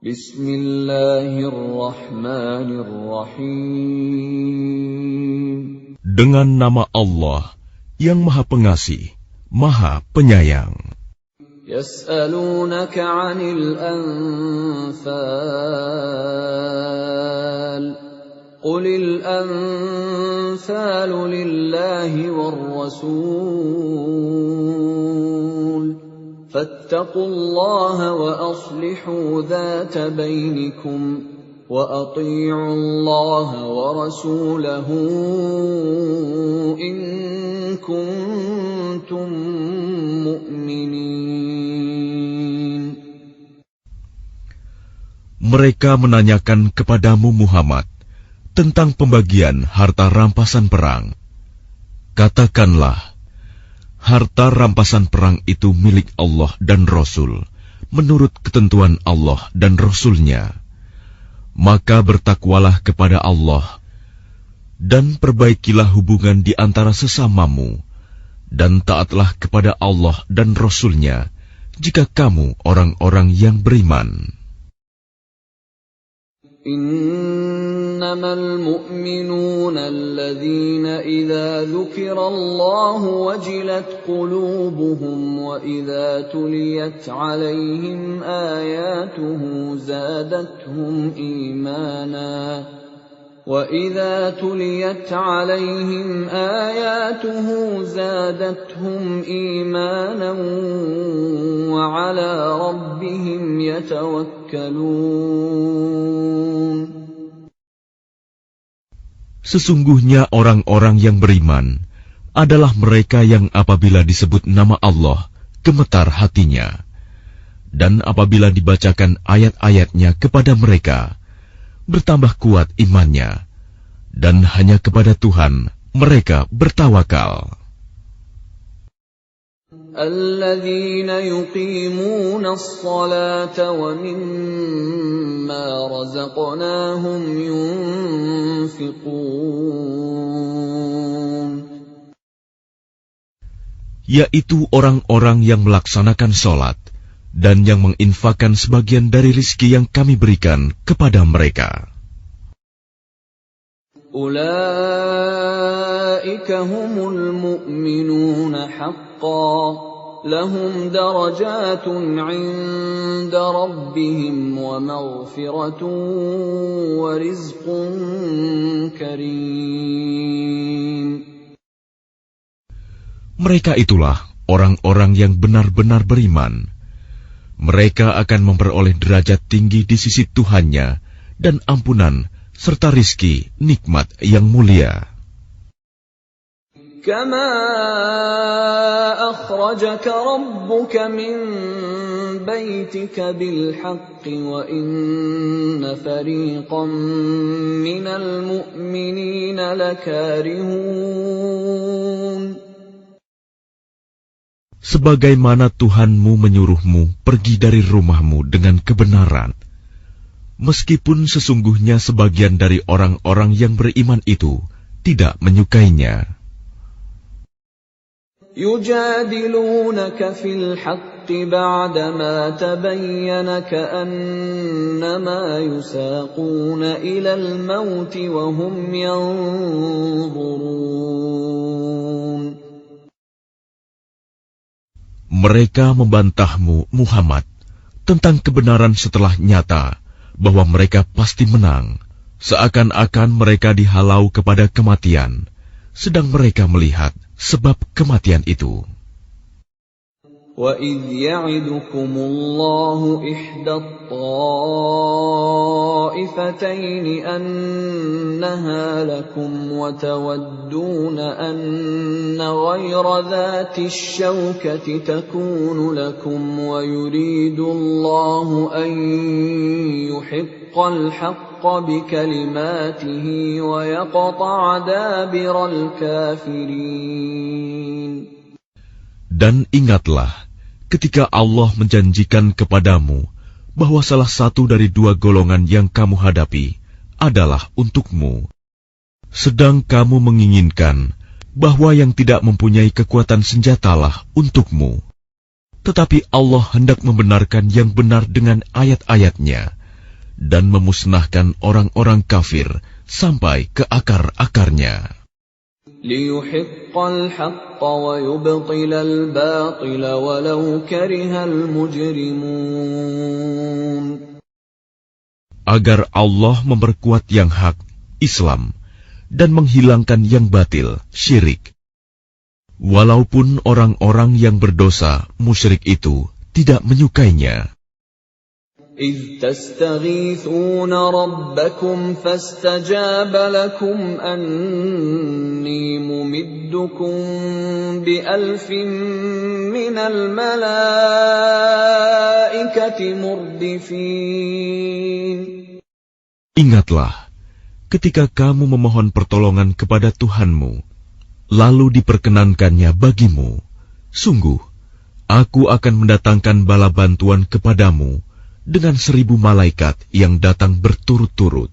Bismillahirrahmanirrahim. Dengan nama Allah yang Maha Pengasih, Maha Penyayang. Yas'alunaka 'anil anfal. Qulil anfalu lillahi war rasul. فاتقوا الله وأصلحوا ذات بينكم وأطيعوا الله ورسوله إن كنتم مؤمنين. Mereka menanyakan kepadamu Muhammad tentang pembagian harta rampasan perang. Katakanlah, harta rampasan perang itu milik Allah dan Rasul, menurut ketentuan Allah dan Rasul-Nya. Maka bertakwalah kepada Allah, dan perbaikilah hubungan di antara sesamamu, dan taatlah kepada Allah dan Rasul-Nya, jika kamu orang-orang yang beriman. Innamal mu'minuna alladhina idza dzukira Allahu wajilat qulubuhum wa idza tuliyat 'alaihim ayatuhu zadatuhum imana وَإِذَا تُلِيَتْ عَلَيْهِمْ آيَاتُهُ زَادَتْهُمْ إِيمَانًا وَعَلَى رَبِّهِمْ يَتَوَكَّلُونَ. Sesungguhnya orang-orang yang beriman adalah mereka yang apabila disebut nama Allah, gemetar hatinya. Dan apabila dibacakan ayat-ayatnya kepada mereka, bertambah kuat imannya, dan hanya kepada Tuhan mereka bertawakal. Alladzina yuqimuna as-salata wa mimma razaqnahum yunfiqun. Yaitu orang-orang yang melaksanakan salat dan yang menginfakkan sebagian dari rizki yang kami berikan kepada mereka. Ulaika humul mu'minuna haqqan, lahum darajatun 'inda rabbihim wa maghfiratun wa rizqun karim. Mereka itulah orang-orang yang benar-benar beriman. Mereka akan memperoleh derajat tinggi di sisi Tuhannya dan ampunan serta rizki nikmat yang mulia. Kama akhrajaka rabbuka min baitika bil haqqi wa inna fariqan minal mu'minina lakarihun. Sebagaimana Tuhanmu menyuruhmu pergi dari rumahmu dengan kebenaran, meskipun sesungguhnya sebagian dari orang-orang yang beriman itu tidak menyukainya. Yujadilunaka fil haqqi ba'dama tabayyana ka'annama yusaquna ilal mauti wa hum yanzurun. Mereka membantahmu, Muhammad, tentang kebenaran setelah nyata bahwa mereka pasti menang, seakan-akan mereka dihalau kepada kematian, sedang mereka melihat sebab kematian itu. وَإِذْ يَعِدُكُمُ اللَّهُ إِحْدَى الطَّائِفَتَيْنِ أَنَّهَا لَكُمْ وَتَوَدُّونَ أَنَّ غَيْرَ ذَاتِ الشَّوْكَةِ تَكُونُ لَكُمْ وَيُرِيدُ اللَّهُ أَن يُحِقَّ الْحَقَّ بِكَلِمَاتِهِ وَيَقْطَعَ دَابِرَ الْكَافِرِينَ. Dan ingatlah ketika Allah menjanjikan kepadamu bahwa salah satu dari dua golongan yang kamu hadapi adalah untukmu, sedang kamu menginginkan bahwa yang tidak mempunyai kekuatan senjatalah untukmu. Tetapi Allah hendak membenarkan yang benar dengan ayat-ayatnya, dan memusnahkan orang-orang kafir sampai ke akar-akarnya. لِيُحِقَّ الْحَقَّ وَيُبْطِلَ الْبَاطِلَ وَلَوْ كَرِهَ الْمُجْرِمُونَ. Agar Allah memperkuat yang hak, Islam, dan menghilangkan yang batil, syirik. Walaupun orang-orang yang berdosa, musyrik itu, tidak menyukainya. إِذْ تَسْتَغِيثُونَ رَبَّكُمْ فَاسْتَجَابَ لَكُمْ أَنِّي مُمِدُّكُمْ بِأَلْفٍ مِّنَ الْمَلَائِكَةِ مُرْدِفِينَ. Ingatlah, ketika kamu memohon pertolongan kepada Tuhanmu, lalu diperkenankannya bagimu, sungguh, aku akan mendatangkan bala bantuan kepadamu dengan 1000 malaikat yang datang berturut-turut.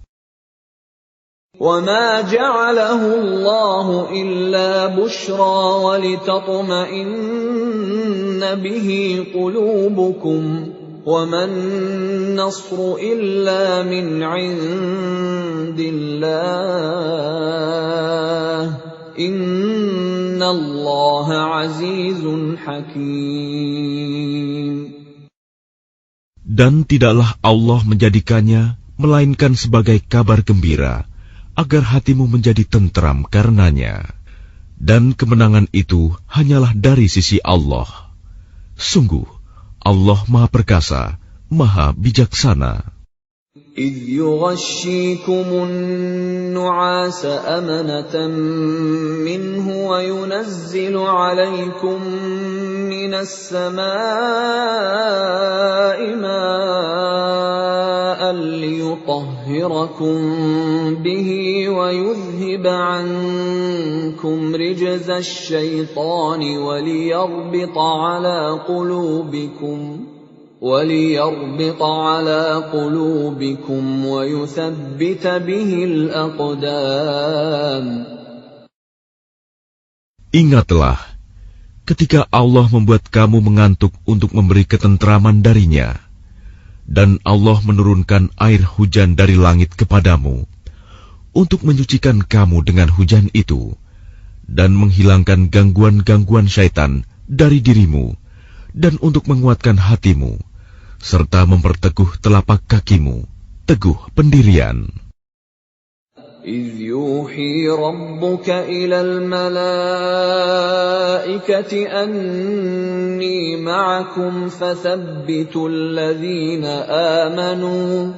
وَمَا جَعَلَهُ اللَّهُ إِلَّا بُشْرَى وَلِتَطْمَئِنَّ بِهِ قُلُوبُكُمْ وَمَا النَّصْرُ إِلَّا مِنْ عِندِ اللَّهِ إِنَّ اللَّهَ عَزِيزٌ حَكِيمٌ. Dan tidaklah Allah menjadikannya melainkan sebagai kabar gembira, agar hatimu menjadi tentram karenanya. Dan kemenangan itu hanyalah dari sisi Allah. Sungguh, Allah Maha Perkasa, Maha Bijaksana. إِذْ يُغَشِّيكُمُ النُّعَاسَ أَمَنَةً مِّنْهُ وَيُنَزِّلُ عَلَيْكُم مِّنَ السَّمَاءِ مَاءً لِّيُطَهِّرَكُم بِهِ وَيُذْهِبَ عَنكُمْ رِجْزَ الشَّيْطَانِ وَلِيَرْبِطَ عَلَى قُلُوبِكُمْ وَيُثَبِّتَ بِهِ الْأَقْدَامَ. Ingatlah, ketika Allah membuat kamu mengantuk untuk memberi ketentraman darinya, dan Allah menurunkan air hujan dari langit kepadamu, untuk menyucikan kamu dengan hujan itu, dan menghilangkan gangguan-gangguan syaitan dari dirimu, dan untuk menguatkan hatimu, serta memperteguh telapak kakimu, teguh pendirian. إِذْ يُوحِي رَبُّكَ إِلَى الْمَلَائِكَةِ أَنِّي مَعَكُمْ فَثَبِّتُوا الَّذِينَ آمَنُوا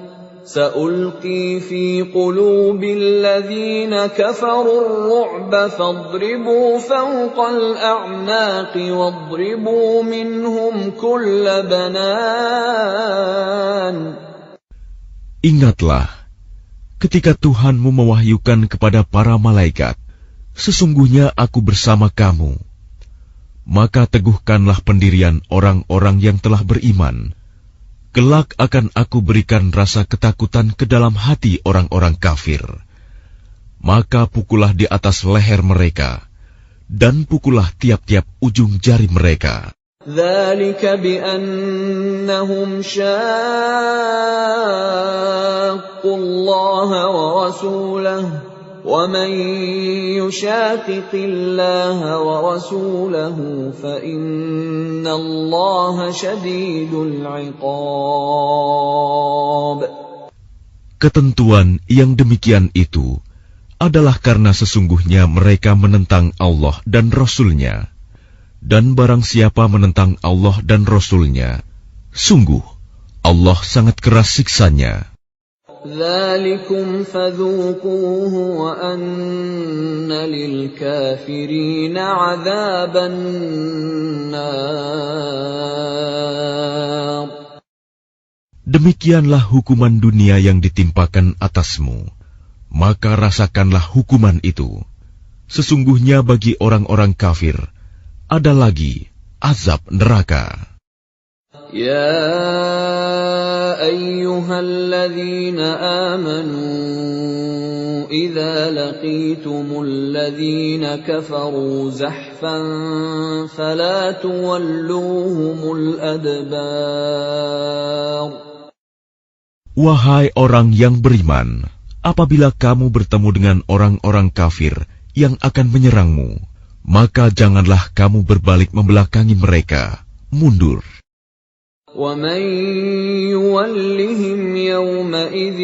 سَأُلْقِي فِي قُلُوبِ الَّذِينَ كَفَرُوا الرُّعْبَ فَاضْرِبُوا فَوْقَ الْأَعْنَاقِ وَاضْرِبُوا مِنْهُمْ كُلَّ بَنَانٍ. Ingatlah, ketika Tuhanmu mewahyukan kepada para malaikat, sesungguhnya aku bersama kamu. Maka teguhkanlah pendirian orang-orang yang telah beriman. Kelak akan aku berikan rasa ketakutan ke dalam hati orang-orang kafir. Maka pukullah di atas leher mereka, dan pukullah tiap-tiap ujung jari mereka. ذَلِكَ بِأَنَّهُمْ شَاقُّوا اللَّهَ وَرَسُولَهُ وَمَن يُشَاقِقِ اللَّهَ وَرَسُولَهُ فَإِنَّ اللَّهَ شَدِيدُ الْعِقَابِ. Ketentuan yang demikian itu adalah karena sesungguhnya mereka menentang Allah dan Rasul-Nya. Dan barang siapa menentang Allah dan Rasul-Nya, sungguh Allah sangat keras siksanya. ذَلِكُمْ فَذُوقُوهُ وَأَنَّ لِلْكَافِرِينَ عَذَابَ النَّارِ. Demikianlah hukuman dunia yang ditimpakan atasmu, maka rasakanlah hukuman itu. Sesungguhnya bagi orang-orang kafir ada lagi azab neraka. يَا أَيُّهَا الَّذِينَ آمَنُوا إِذَا لَقِيتُمُ الَّذِينَ كَفَرُوا زَحْفًا فَلَا تُوَلُّوهُمُ الْأَدْبَارَ. Wahai orang yang beriman, apabila kamu bertemu dengan orang-orang kafir yang akan menyerangmu, maka janganlah kamu berbalik membelakangi mereka, mundur. وَمَن يُوَلِّهِمْ يَوْمَئِذٍ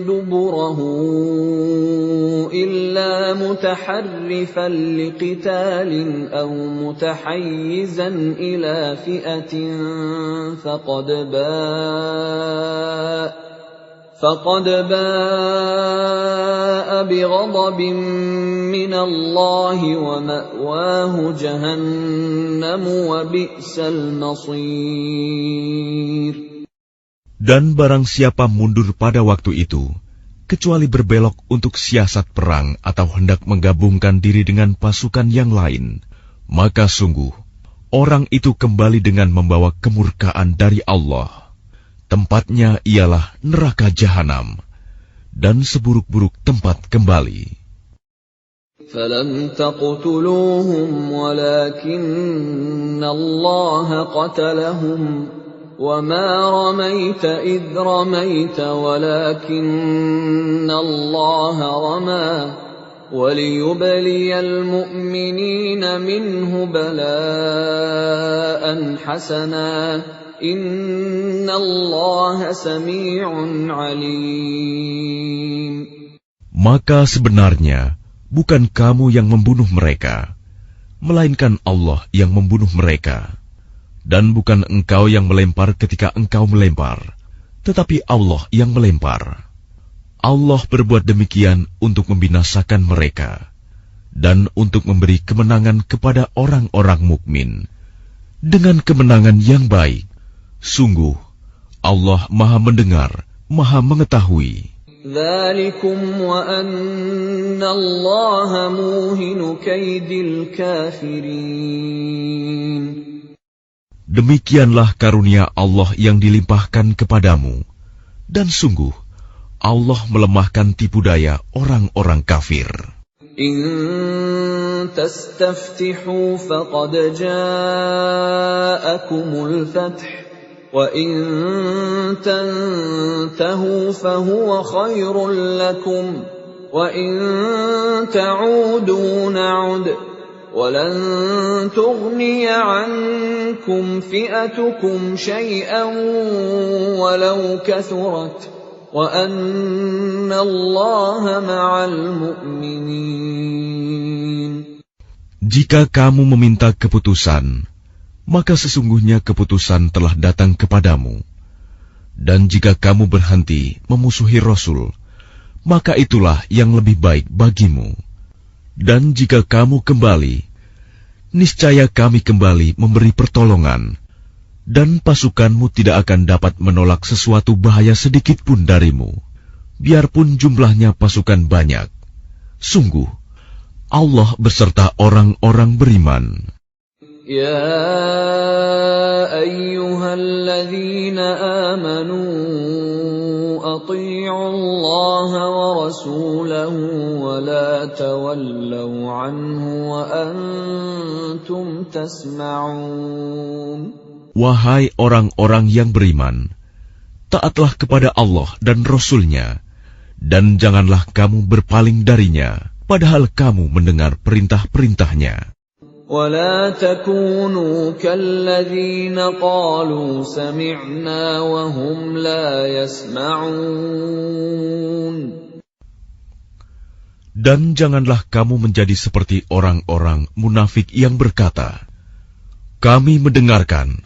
دُبُرَهُ إِلَّا مُتَحَرِّفًا لِقِتَالٍ أَوْ مُتَحَيِّزًا إِلَى فِئَةٍ فَقَدْ بَاءَ بِغَضَبٍ مِّنَ اللَّهِ وَمَأْوَاهُ جَهَنَّمُ وَبِئْسَ الْمَصِيرُ. Dan barang siapa mundur pada waktu itu, kecuali berbelok untuk siasat perang atau hendak menggabungkan diri dengan pasukan yang lain, maka sungguh, orang itu kembali dengan membawa kemurkaan dari Allah. Tempatnya ialah neraka jahanam, dan seburuk-buruk tempat kembali. فَلَمْ تَقْتُلُوهُمْ وَلَكِنَّ اللَّهَ قَتَلَهُمْ وَمَا رَمَيْتَ إِذْ رَمَيْتَ وَلَكِنَّ اللَّهَ رَمَى وَلِيُبْلِيَ الْمُؤْمِنِينَ مِنْهُ بَلَاءً حَسَنًا Innallaha sami'un alim. Maka sebenarnya bukan kamu yang membunuh mereka, melainkan Allah yang membunuh mereka. Dan bukan engkau yang melempar ketika engkau melempar, tetapi Allah yang melempar. Allah berbuat demikian untuk membinasakan mereka dan untuk memberi kemenangan kepada orang-orang mukmin dengan kemenangan yang baik. Sungguh, Allah Maha Mendengar, Maha Mengetahui. Dzalikum wa anna Allaha muhinu kaidil kafirin. Demikianlah karunia Allah yang dilimpahkan kepadamu, dan sungguh, Allah melemahkan tipu daya orang-orang kafir. In tastaftihu faqad ja'akumul fath. وَإِن تَنْتَهُوا فَهُوَ خَيْرٌ لَكُمْ وَإِن تَعُودُوا نَعُدْ وَلَنْ تُغْنِيَ عَنْكُمْ فِئَتُكُمْ شَيْئًا وَلَوْ كَثُرَتْ وَأَنَّ اللَّهَ مَعَ الْمُؤْمِنِينَ. Jika kamu meminta keputusan, maka sesungguhnya keputusan telah datang kepadamu. Dan jika kamu berhenti memusuhi Rasul, maka itulah yang lebih baik bagimu. Dan jika kamu kembali, niscaya kami kembali memberi pertolongan, dan pasukanmu tidak akan dapat menolak sesuatu bahaya sedikit pun darimu, biarpun jumlahnya pasukan banyak. Sungguh, Allah beserta orang-orang beriman. يا أيها الذين آمنوا أطيعوا الله ورسوله ولا تولوا عنه وأنتم تسمعون. Wahai orang-orang yang beriman, taatlah kepada Allah dan Rasul-Nya, dan janganlah kamu berpaling darinya, padahal kamu mendengar perintah-perintahnya. ولا تكونوا كالذين قالوا سمعنا وهم لا يسمعون. Dan janganlah kamu menjadi seperti orang-orang munafik yang berkata, kami mendengarkan,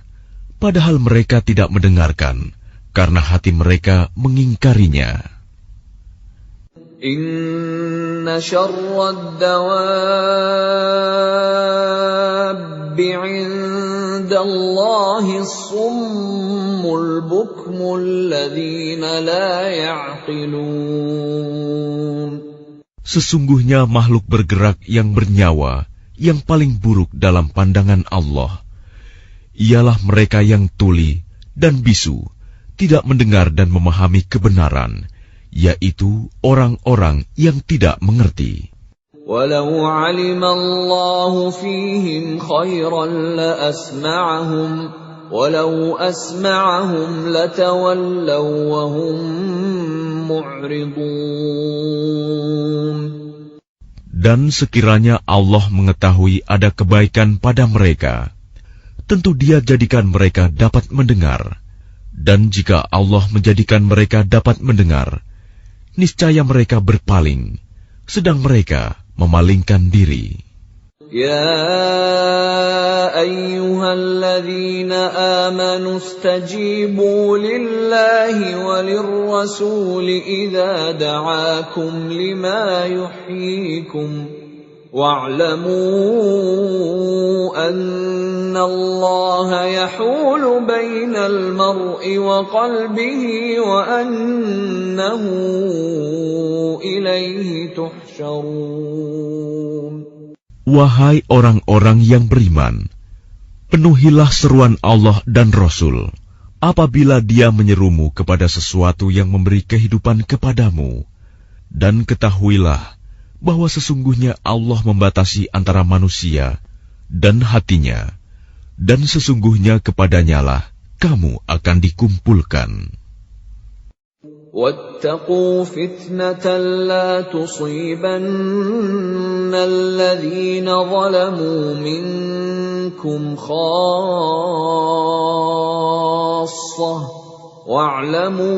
padahal mereka tidak mendengarkan, karena hati mereka mengingkarinya. Inna syarrad dawabbi 'indallahi as-summul bukmul ladzina la ya'qilun. Sesungguhnya makhluk bergerak yang bernyawa yang paling buruk dalam pandangan Allah ialah mereka yang tuli dan bisu, tidak mendengar dan memahami kebenaran, yaitu orang-orang yang tidak mengerti. Walau 'alima Allahu fihim khairan la asma'ahum ولو أسمعهم لتولوا وهم معرضون. Dan sekiranya Allah mengetahui ada kebaikan pada mereka, tentu Dia jadikan mereka dapat mendengar. Dan jika Allah menjadikan mereka dapat mendengar, niscaya mereka berpaling, sedang mereka memalingkan diri. يا أيها الذين آمنوا استجيبوا لله وللرسول إذا دعاكم لما يحييكم واعلموا أن الله يحول بين المرء وقلبه وأنه إليه تحشرون. Wahai orang-orang yang beriman, penuhilah seruan Allah dan Rasul apabila Dia menyerumu kepada sesuatu yang memberi kehidupan kepadamu. Dan ketahuilah bahwa sesungguhnya Allah membatasi antara manusia dan hatinya, dan sesungguhnya kepadanyalah kamu akan dikumpulkan. واتقوا فتنة لا تصيبن الذين ظلموا منكم خاصة واعلموا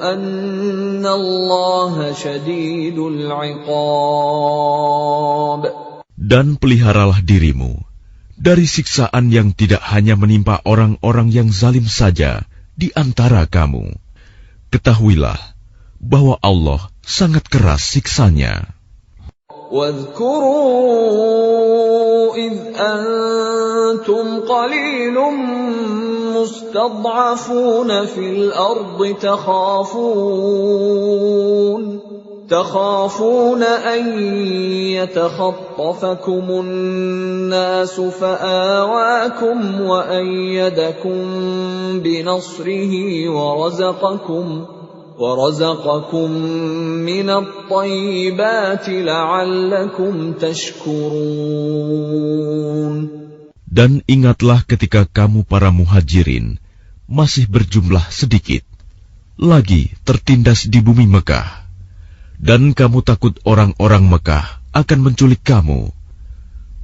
أن الله شديد العقاب. Dan peliharalah dirimu dari siksaan yang tidak hanya menimpa orang-orang yang zalim saja di antara kamu. Ketahuilah bahwa Allah sangat keras siksanya. واذكروا إذ أنتم قليل مستضعفون في الأرض تخافون أن يتخطفكم الناس فآواكم وأيدكم بنصره ورزقكم من الطيبات لعلكم تشكرون. Dan ingatlah ketika kamu para muhajirin masih berjumlah sedikit, lagi tertindas di bumi Mekah, dan kamu takut orang-orang Mekah akan menculik kamu,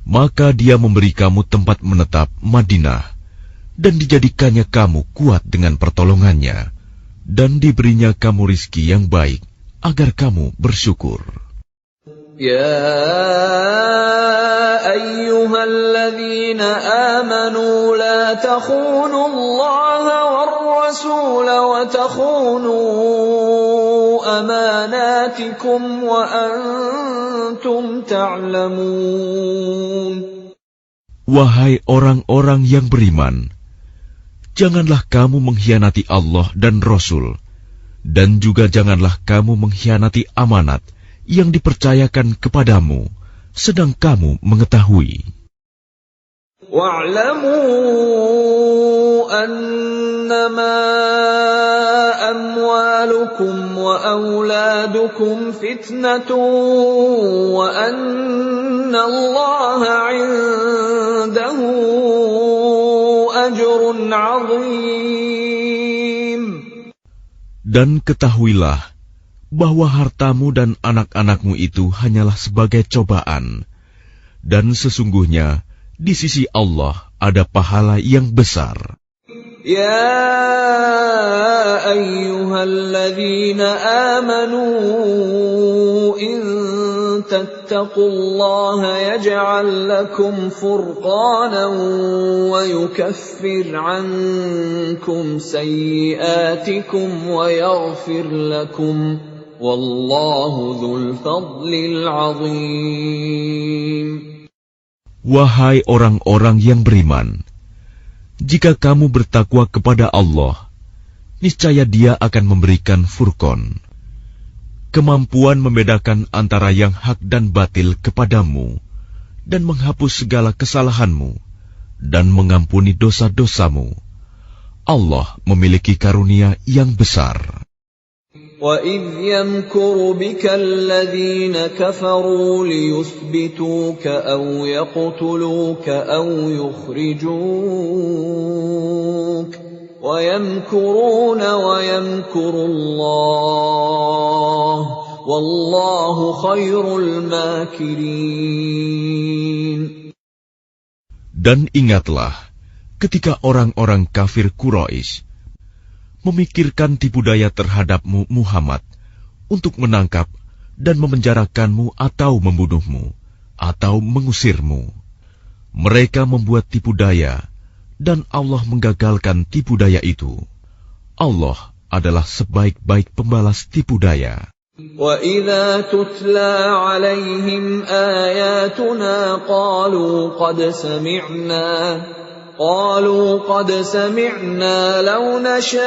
maka Dia memberi kamu tempat menetap Madinah, dan dijadikannya kamu kuat dengan pertolongannya, dan diberinya kamu rizki yang baik, agar kamu bersyukur. يا أيها الذين آمنوا لا تخونوا الله والرسول وتخونوا أماناتكم وأنتم تعلمون. Wahai orang-orang yang beriman, janganlah kamu mengkhianati Allah dan Rasul, dan juga janganlah kamu mengkhianati amanat yang dipercayakan kepadamu, sedang kamu mengetahui. وَاعْلَمُوا أَنَّمَا أَمْوَالُكُمْ وَأَوْلَادُكُمْ فِتْنَةٌ وَأَنَّ اللَّهَ عِندَهُ أَجْرٌ عَظِيمٌ. Dan ketahuilah bahwa hartamu dan anak-anakmu itu hanyalah sebagai cobaan, dan sesungguhnya di sisi Allah ada pahala yang besar. Ya ayyuhalladzina amanu in tattaqullaha yaj'al lakum furqanan wa yukaffir 'ankum sayyi'atikum wa yaghfir lakum. Wallahu dzul fadlil 'adzim. Wahai orang-orang yang beriman, jika kamu bertakwa kepada Allah, niscaya Dia akan memberikan furqan, kemampuan membedakan antara yang hak dan batil kepadamu, dan menghapus segala kesalahanmu, dan mengampuni dosa-dosamu. Allah memiliki karunia yang besar. وَإِذْ يَمْكُرُ بِكَ الَّذِينَ كَفَرُوا لِيُثْبِتُوكَ أَوْ يَقْتُلُوكَ أَوْ يُخْرِجُوكَ وَيَمْكُرُونَ وَيَمْكُرُ اللَّهُ وَاللَّهُ خَيْرُ الْمَاكِرِينَ. Dan ingatlah ketika orang-orang kafir Quraisy memikirkan tipu daya terhadapmu Muhammad untuk menangkap dan memenjarakanmu atau membunuhmu atau mengusirmu. Mereka membuat tipu daya dan Allah menggagalkan tipu daya itu. Allah adalah sebaik-baik pembalas tipu daya. وَإِذَا تُتْلَى عَلَيْهِمْ آيَاتُنَا قالوا قد سمعنا لو نشاء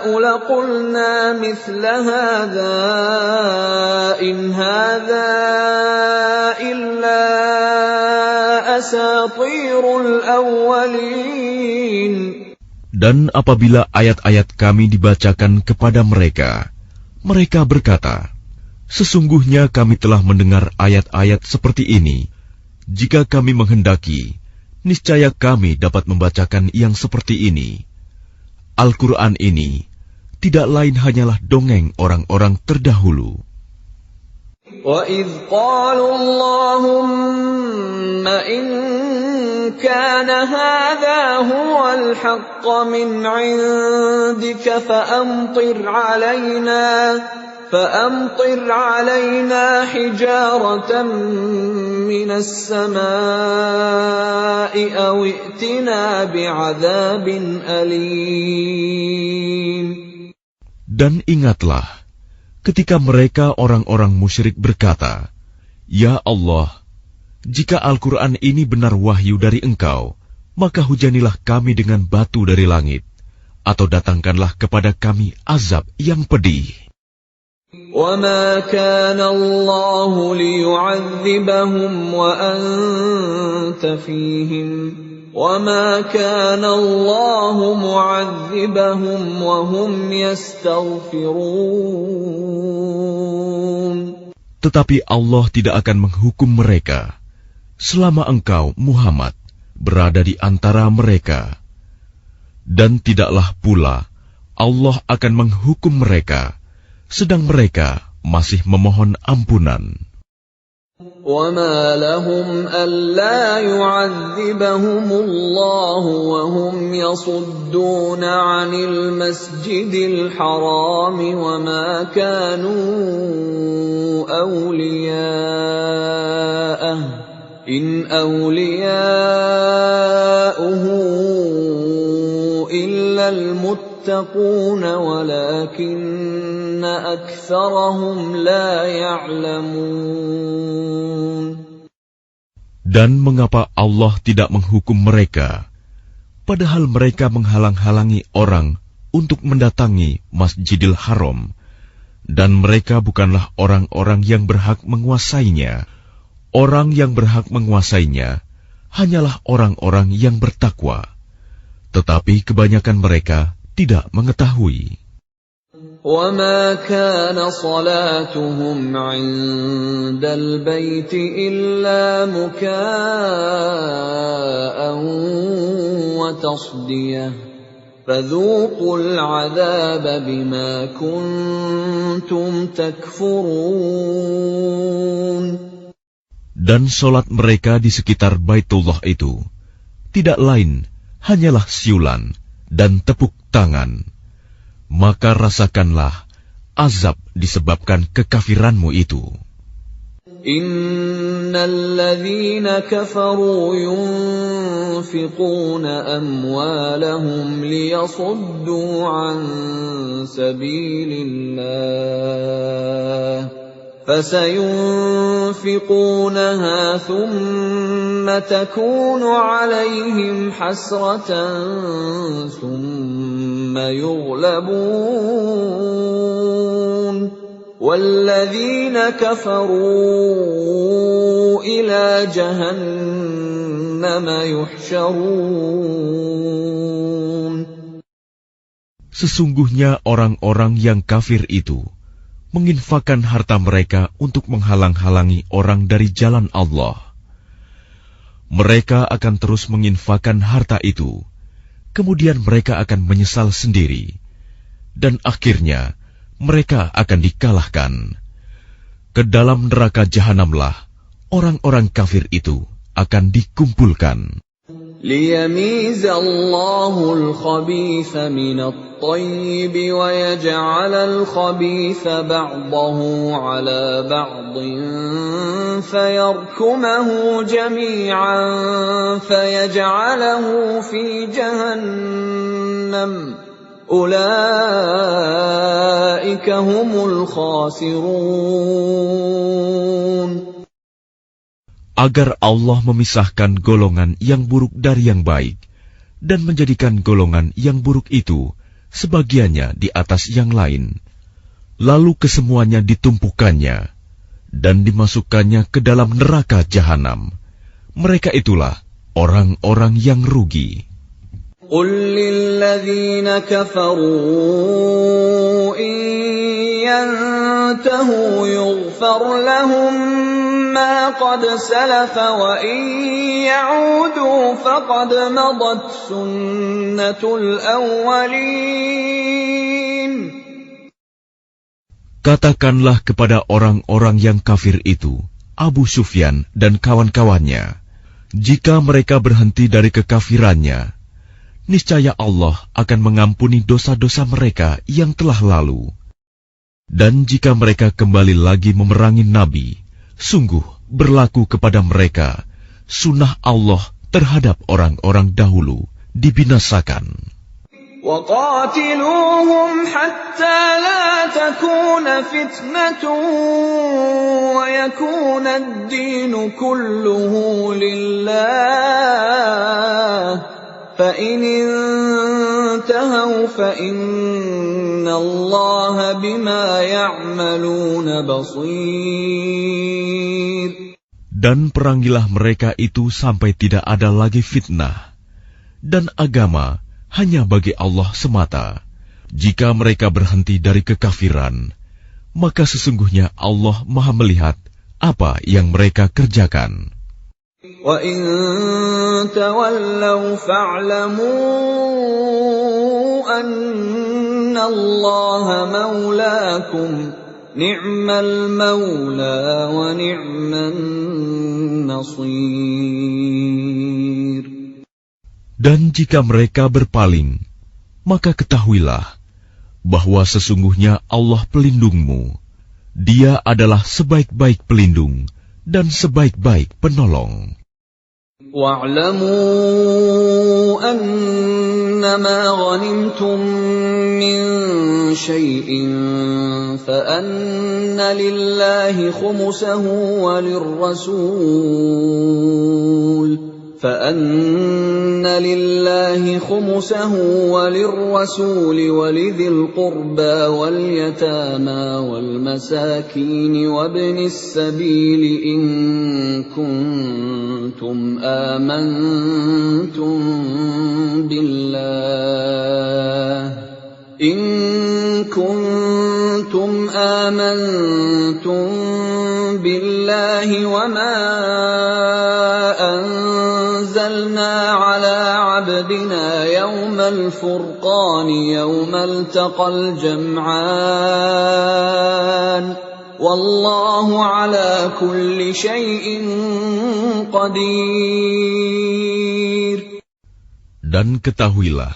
لقلنا مثل هذا إن هذا إلا أساطير الأولين. Dan apabila ayat-ayat kami dibacakan kepada mereka, mereka berkata, sesungguhnya kami telah mendengar ayat-ayat seperti ini. Jika kami menghendaki, niscaya kami dapat membacakan yang seperti ini. Al-Quran ini tidak lain hanyalah dongeng orang-orang terdahulu. وَإِذْ قَالُوا اللَّهُمَّ إِنْ كَانَ هَذَا هُوَ الْحَقَّ مِنْ عِنْدِكَ فَأَمْطِرْ عَلَيْنَا حِجَارَةً مِنَ السَّمَاءِ أَوْ ائْتِنَا بِعَذَابٍ أَلِيمٍ. Dan ingatlah ketika mereka orang-orang musyrik berkata, Ya Allah, jika Al-Quran ini benar wahyu dari Engkau, maka hujanilah kami dengan batu dari langit, atau datangkanlah kepada kami azab yang pedih. وَمَا كَانَ اللَّهُ لِيُعَذِّبَهُمْ وَأَنْتَ فِيهِمْ وَمَا كَانَ اللَّهُ مُعَذِّبَهُمْ وَهُمْ يَسْتَغْفِرُونَ. Tetapi Allah tidak akan menghukum mereka selama engkau, Muhammad, berada di antara mereka. Dan tidaklah pula Allah akan menghukum mereka sedang mereka masih memohon ampunan. وَمَا لَهُمْ أَلَّا يُعَذِّبَهُمُ اللَّهُ وَهُمْ يَصُدُّونَ عَنِ الْمَسْجِدِ الْحَرَامِ وَمَا كَانُوا أَوْلِيَاءَهُ إِنْ أَوْلِيَاؤُهُ إِلَّا الْمُتَّقُونَ وَلَكِنَّ أَكْثَرَهُمْ لَا يَعْلَمُونَ. Dan mengapa Allah tidak menghukum mereka, padahal mereka menghalang-halangi orang untuk mendatangi Masjidil Haram, dan mereka bukanlah orang-orang yang berhak menguasainya. Orang yang berhak menguasainya hanyalah orang-orang yang bertakwa, tetapi kebanyakan mereka tidak mengetahui. وَمَا كَانَ صَلَاتُهُمْ عِندَ الْبَيْتِ إِلَّا مُكَاءً وَتَصْدِيَةً فَذُوقُوا الْعَذَابَ بِمَا كُنتُمْ تَكْفُرُونَ. Dan solat mereka di sekitar Baitullah itu tidak lain hanyalah siulan dan tepuk tangan. Maka rasakanlah azab disebabkan kekafiranmu itu. Innal ladzina kafaru yunfiquna amwalahum liyasuddu an sabilillah فسينفقونها ثم تكون عليهم حسرة ثم يغلبون والذين كفروا إلى جهنم يحشرون. Sesungguhnya orang-orang yang kafir itu menginfakkan harta mereka untuk menghalang-halangi orang dari jalan Allah. Mereka akan terus menginfakkan harta itu, kemudian mereka akan menyesal sendiri, dan akhirnya mereka akan dikalahkan. Ke dalam neraka jahanamlah orang-orang kafir itu akan dikumpulkan. ليميز الله الخبيث من الطيب ويجعل الخبيث بعضه على بعض فيركمه جميعا فيجعله في جهنم أولئك هم الخاسرون. Agar Allah memisahkan golongan yang buruk dari yang baik, dan menjadikan golongan yang buruk itu sebagiannya di atas yang lain, lalu kesemuanya ditumpukannya dan dimasukkannya ke dalam neraka jahanam. Mereka itulah orang-orang yang rugi. قل للذين كفروا إن ينتهوا يغفر لهم ما قد سلف وإن يعودوا فقد مضت سنة الأولين. Katakanlah kepada orang-orang yang kafir itu, Abu Sufyan dan kawan-kawannya, jika mereka berhenti dari kekafirannya, niscaya Allah akan mengampuni dosa-dosa mereka yang telah lalu. Dan jika mereka kembali lagi memerangi Nabi, sungguh berlaku kepada mereka sunnah Allah terhadap orang-orang dahulu dibinasakan. وَقَاتِلُوهُمْ حَتَّى لَا تَكُونَ فِتْنَةٌ وَيَكُونَ الدِّينُ كُلُّهُ لِلَّهِ فَإِنِ انتهوا فَإِنَّ اللَّهَ بِمَا يَعْمَلُونَ بَصِيرٌ. Dan perangilah mereka itu sampai tidak ada lagi fitnah, dan agama hanya bagi Allah semata. Jika mereka berhenti dari kekafiran, maka sesungguhnya Allah Maha melihat apa yang mereka kerjakan. وَإِن تَوَلَّوْا فَاعْلَمُوا أَنَّ اللَّهَ مَوْلَاكُمْ نِعْمَ الْمَوْلَى وَنِعْمَ النَّصِيرُ. Dan jika mereka berpaling, maka ketahuilah bahwa sesungguhnya Allah pelindungmu. Dia adalah sebaik-baik pelindung dan sebaik-baik penolong. وَاعْلَمُوا أَنَّمَا غَنِمْتُم مِّن شَيْءٍ فَأَنَّ لِلَّهِ خُمُسَهُ وَلِلرَّسُولِ وَلِذِي الْقُرْبَى وَالْيَتَامَى وَالْمَسَاكِينِ وَابْنِ السَّبِيلِ إِن كُنتُمْ آمنتم بالله وما أنزلنا على عبدنا يوم الفرقان يوم التقى الجمعان والله على كل شيء قدير. Dan ketahuilah,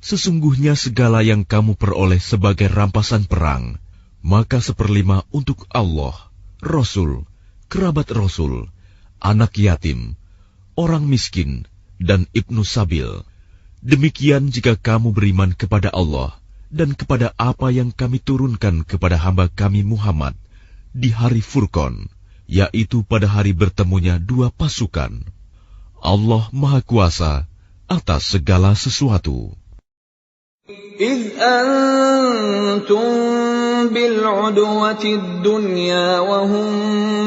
sesungguhnya segala yang kamu peroleh sebagai rampasan perang, maka 1/5 untuk Allah, Rasul, kerabat Rasul, anak yatim, orang miskin, dan ibnu sabil. Demikian jika kamu beriman kepada Allah dan kepada apa yang kami turunkan kepada hamba kami Muhammad di hari Furqan, yaitu pada hari bertemunya dua pasukan. Allah Maha Kuasa atas segala sesuatu. إِذْ أَنْتُمْ بِالْعُدْوَةِ الدُّنْيَا وَهُمْ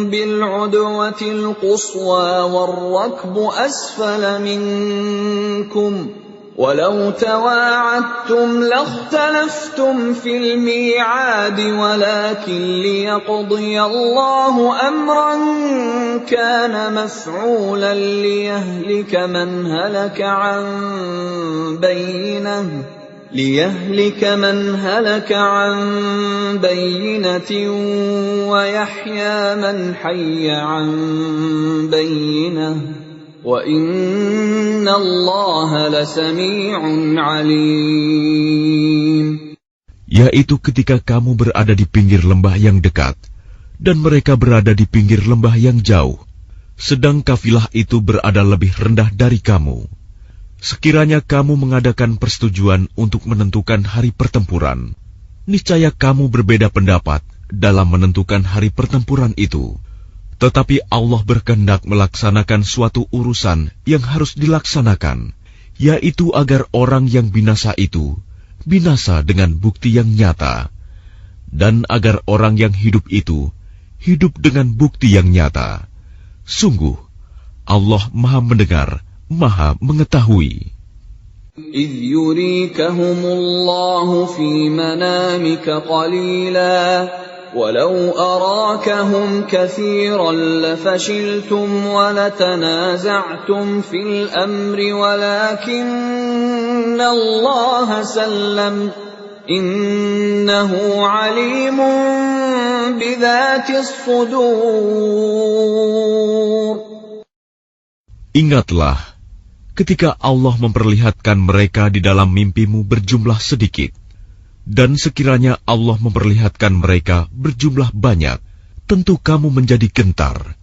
بِالْعُدْوَةِ الْقُصْوَى وَالرَّكْبُ أَسْفَلَ مِنْكُمْ وَلَوْ تَوَاعَدتُّمْ لَاخْتَلَفْتُمْ فِي الْمِيعَادِ وَلَكِنْ لِيَقْضِيَ اللَّهُ أَمْرًا كَانَ مَفْعُولًا لِيَهْلِكَ مَنْ هَلَكَ عَنْ بَيِّنَةٍ وَيَحْيَىٰ مَنْ حَيَّ عَنْ بَيِّنَةٍ وَإِنَّ اللَّهَ لَسَمِيعٌ عَلِيمٌ. Yaitu ketika kamu berada di pinggir lembah yang dekat, dan mereka berada di pinggir lembah yang jauh, sedang kafilah itu berada lebih rendah dari kamu. Sekiranya kamu mengadakan persetujuan untuk menentukan hari pertempuran, niscaya kamu berbeda pendapat dalam menentukan hari pertempuran itu. Tetapi Allah berkehendak melaksanakan suatu urusan yang harus dilaksanakan, yaitu agar orang yang binasa itu binasa dengan bukti yang nyata, dan agar orang yang hidup itu hidup dengan bukti yang nyata. Sungguh, Allah Maha Mendengar, Maha Mengetahui. إِذْ يُرِيكَهُمُ اللَّهُ فِي مَنَامِكَ قَلِيلًا وَلَوْ أَرَاكَهُمْ كَثِيرًا لَفَشِلْتُمْ وَلَتَنَازَعْتُمْ فِي الْأَمْرِ وَلَكِنَّ اللَّهَ سَلَّمَ إِنَّهُ عَلِيمٌ بِذَاتِ الصُّدُورِ. Ingatlah ketika Allah memperlihatkan mereka di dalam mimpimu berjumlah sedikit, dan sekiranya Allah memperlihatkan mereka berjumlah banyak, tentu kamu menjadi gentar,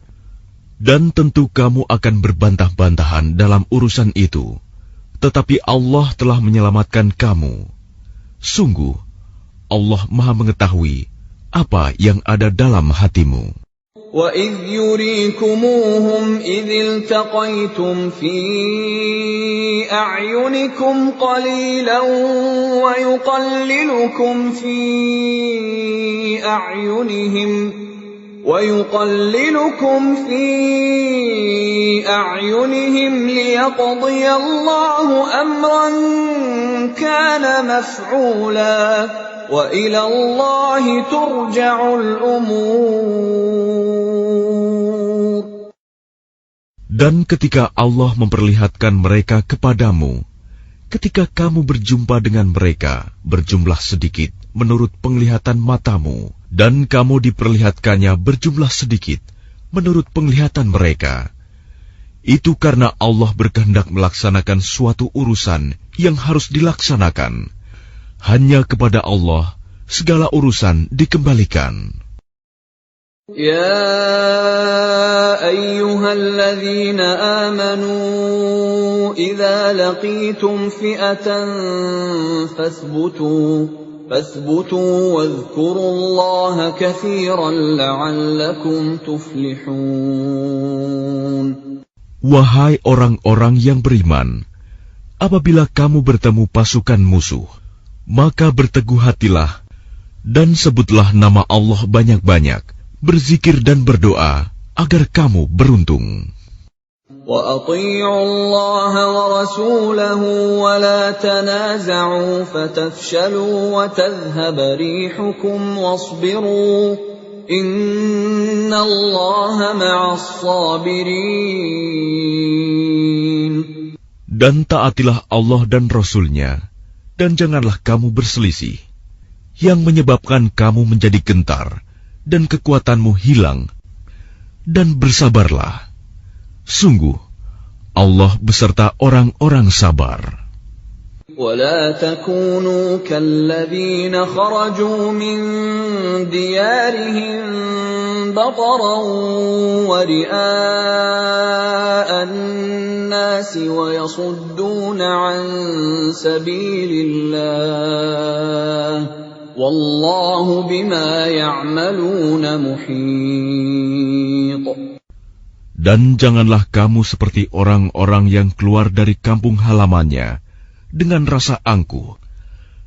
dan tentu kamu akan berbantah-bantahan dalam urusan itu. Tetapi Allah telah menyelamatkan kamu. Sungguh, Allah Maha Mengetahui apa yang ada dalam hatimu. وَإِذْ يُرِيكُمُوهُمْ إِذِ الْتَقَيْتُمْ فِي أَعْيُنِكُمْ قَلِيلًا وَيُقَلِّلُكُمْ فِي أَعْيُنِهِمْ لِيَقْضِيَ اللَّهُ أَمْرًا كَانَ مَفْعُولًا وَإِلَى اللَّهِ تُرْجَعُ الْأُمُورُ. Dan ketika Allah memperlihatkan mereka kepadamu, ketika kamu berjumpa dengan mereka berjumlah sedikit menurut penglihatan matamu, dan kamu diperlihatkannya berjumlah sedikit menurut penglihatan mereka, itu karena Allah berkehendak melaksanakan suatu urusan yang harus dilaksanakan. Hanya kepada Allah segala urusan dikembalikan. يا أيها الذين آمنوا إذا لقيتم فئة فاثبتوا واذكروا الله كثيرا لعلكم تفلحون. Wahai orang-orang yang beriman, apabila kamu bertemu pasukan musuh, maka berteguh hatilah dan sebutlah nama Allah banyak-banyak, berzikir dan berdoa agar kamu beruntung. وَأَطِيعُوا اللَّهَ وَرَسُولَهُ وَلَا تَنَازَعُوا فَتَفْشَلُوا وَتَذْهَبَ رِيحُكُمْ وَاصْبِرُوا إِنَّ اللَّهَ مَعَ الصَّابِرِينَ. Dan taatilah Allah dan Rasul-Nya, dan janganlah kamu berselisih, yang menyebabkan kamu menjadi gentar dan kekuatanmu hilang, dan bersabarlah. Sungguh, Allah beserta orang-orang sabar. وَلَا تَكُونُوا كَالَّذِينَ خَرَجُوا مِنْ دِيَارِهِمْ بَطَرًا وَرِئَاءَ النَّاسِ وَيَصُدُّونَ عَنْ سَبِيلِ اللَّهِ وَاللَّهُ بِمَا يَعْمَلُونَ مُحِيطٌ. Dan janganlah kamu seperti orang-orang yang keluar dari kampung halamannya dengan rasa angkuh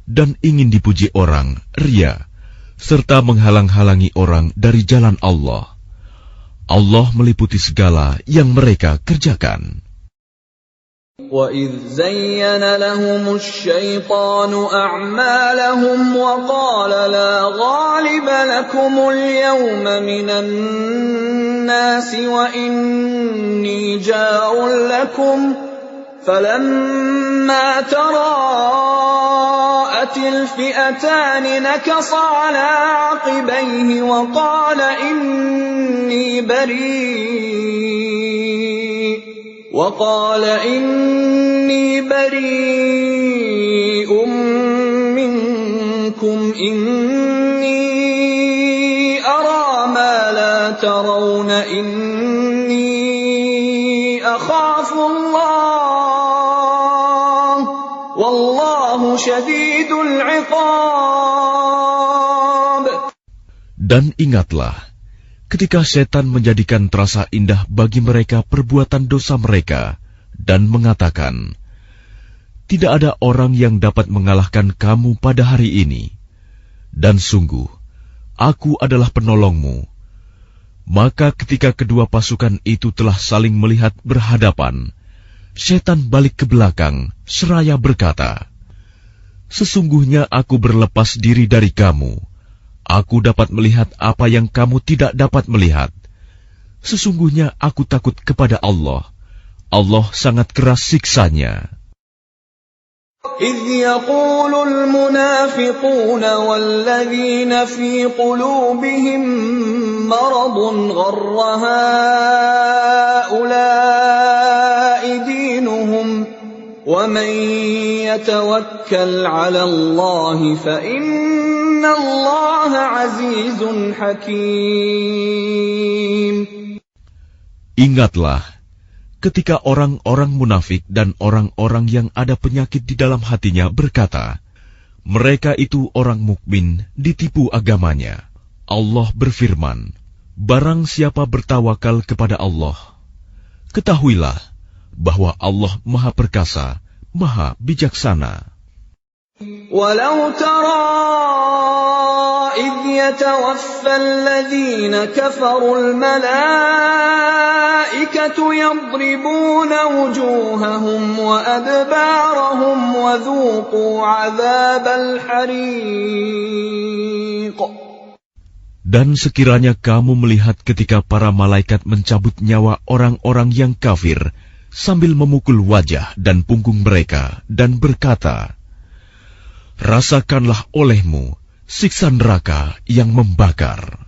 dan ingin dipuji orang, ria, serta menghalang-halangi orang dari jalan Allah. Allah meliputi segala yang mereka kerjakan. وَإِذْ زَيَّنَ لَهُمُ الشَّيْطَانُ أَعْمَالَهُمْ وَقَالَ لَا غَالِبَ لَكُمُ الْيَوْمَ مِنَ النَّاسِ وَإِنِّي جَارٌ لَكُمْ فَلَمَّا تَرَاءَتِ الْفِئَتَانِ نَكَصَ عَلَى عَقِبَيْهِ وَقَالَ إِنِّي بَرِيءٌ مِّنكُمْ إِنِّي أَرَىٰ مَا لَا تَرَوْنَ إِنِّي أَخَافُ اللَّهَ وَاللَّهُ شَدِيدُ الْعِقَابِ. Dan ingatlah, ketika setan menjadikan terasa indah bagi mereka perbuatan dosa mereka dan mengatakan, tidak ada orang yang dapat mengalahkan kamu pada hari ini. Dan sungguh, aku adalah penolongmu. Maka ketika kedua pasukan itu telah saling melihat berhadapan, setan balik ke belakang seraya berkata, sesungguhnya aku berlepas diri dari kamu. Aku dapat melihat apa yang kamu tidak dapat melihat. Sesungguhnya aku takut kepada Allah. Allah sangat keras siksanya. إِذْ يَقُولُ الْمُنَافِقُونَ وَالَّذِينَ فِي قُلُوبِهِم مَّرَضٌ غَرَّ هَٰؤُلَاءِ دِينُهُمْ وَمَن يَتَوَكَّلْ عَلَى اللَّهِ فَإِنَّ اللَّهَ عَزِيزٌ حَكِيمٌ. Ingatlah ketika orang-orang munafik dan orang-orang yang ada penyakit di dalam hatinya berkata, mereka itu orang mukmin ditipu agamanya. Allah berfirman, barang siapa bertawakal kepada Allah, ketahuilah bahwa Allah Maha Perkasa, Maha Bijaksana. Walau tara idh yatawaffa alladhina kafaru al-malaikatu yadribuna wujuhahum wa adbarahum wa dhuqu 'adzabal hariq. Dan sekiranya kamu melihat ketika para malaikat mencabut nyawa orang-orang yang kafir sambil memukul wajah dan punggung mereka dan berkata, rasakanlah olehmu siksa neraka yang membakar.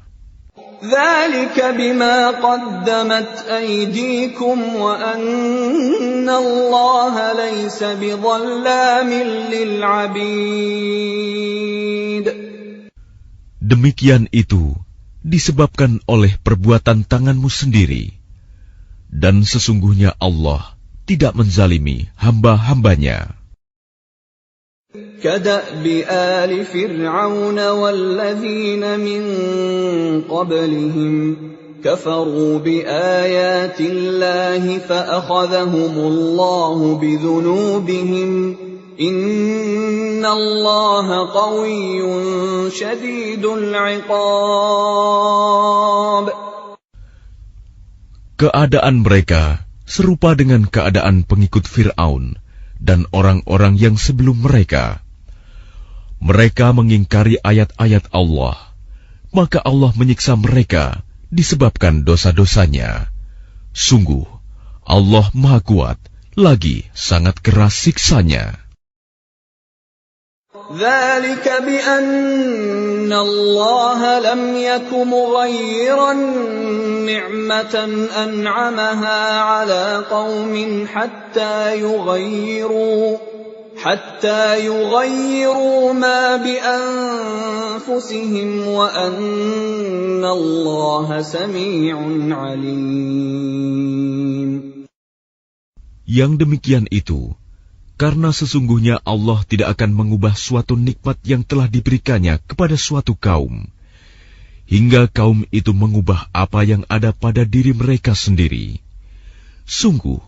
Dzalika bima qaddamat aydikum wa anna Allaha laysa bidhallamin lil 'abid. Demikian itu disebabkan oleh perbuatan tanganmu sendiri, dan sesungguhnya Allah tidak menzalimi hamba-hambanya. كَدَأْبِ آلِ فِرْعَوْنَ وَالَّذِينَ مِن قَبْلِهِمْ كَفَرُوا بِآيَاتِ اللَّهِ فَأَخَذَهُمُ اللَّهُ بِذُنُوبِهِمْ إِنَّ اللَّهَ قَوِيٌّ شَدِيدُ الْعِقَابِ. Keadaan mereka serupa dengan keadaan pengikut Fir'aun dan orang-orang yang sebelum mereka. Mereka mengingkari ayat-ayat Allah, maka Allah menyiksa mereka disebabkan dosa-dosanya. Sungguh, Allah Maha Kuat, lagi sangat keras siksanya. ذَلِكَ بِأَنَّ اللَّهَ لَمْ يَكُ مُغَيِّرًا نِعْمَةً أَنْعَمَهَا عَلَى قَوْمٍ حَتَّى يُغَيِّرُوا مَا بِأَنفُسِهِمْ وَأَنَّ اللَّهَ سَمِيعٌ عَلِيمٌ. Yang demikian itu karena sesungguhnya Allah tidak akan mengubah suatu nikmat yang telah diberikannya kepada suatu kaum, hingga kaum itu mengubah apa yang ada pada diri mereka sendiri. Sungguh,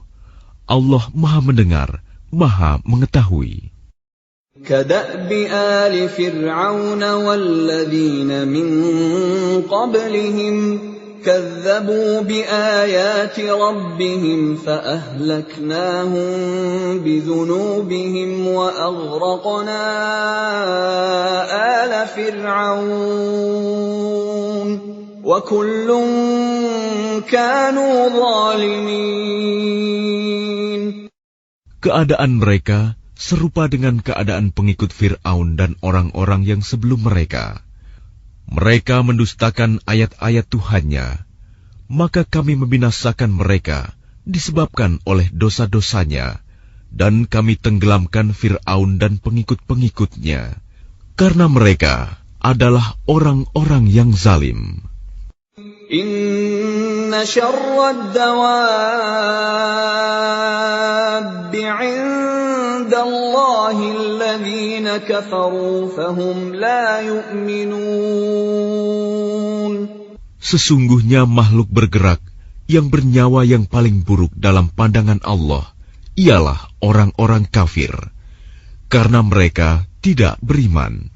Allah Maha Mendengar, Maha Mengetahui. كَدَأْبِ آلِ فِرْعَوْنَ وَالَّذِينَ مِن قَبْلِهِمْ كذبوا بآيات ربهم فأهلكناهم بذنوبهم وأغرقنا آل فرعون وكل كانوا ظالمين. Keadaan mereka serupa dengan keadaan pengikut Fir'aun dan orang-orang yang sebelum mereka. Mereka mendustakan ayat-ayat Tuhannya, maka kami membinasakan mereka disebabkan oleh dosa-dosanya, dan kami tenggelamkan Fir'aun dan pengikut-pengikutnya, karena mereka adalah orang-orang yang zalim. Inna syarrad dawabbi 'indallahi alladhina kafaru fahum la yu'minun. Sesungguhnya makhluk bergerak yang bernyawa yang paling buruk dalam pandangan Allah ialah orang-orang kafir, karena mereka tidak beriman.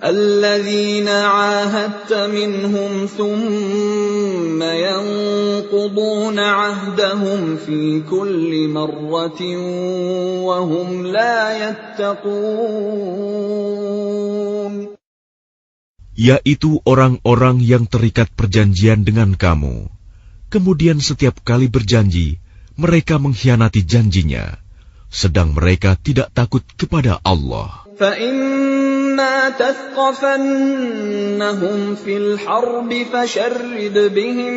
الذين عاهدت منهم ثم ينقضون عهدهم في كل مرة وهم لا يتقون. Yaitu orang-orang yang terikat perjanjian dengan kamu, kemudian setiap kali berjanji mereka mengkhianati janjinya, sedang mereka tidak takut kepada Allah. فَإِمَّا تَثْقَفَنَّهُمْ فِي الْحَرْبِ فَشَرِّدْ بِهِمْ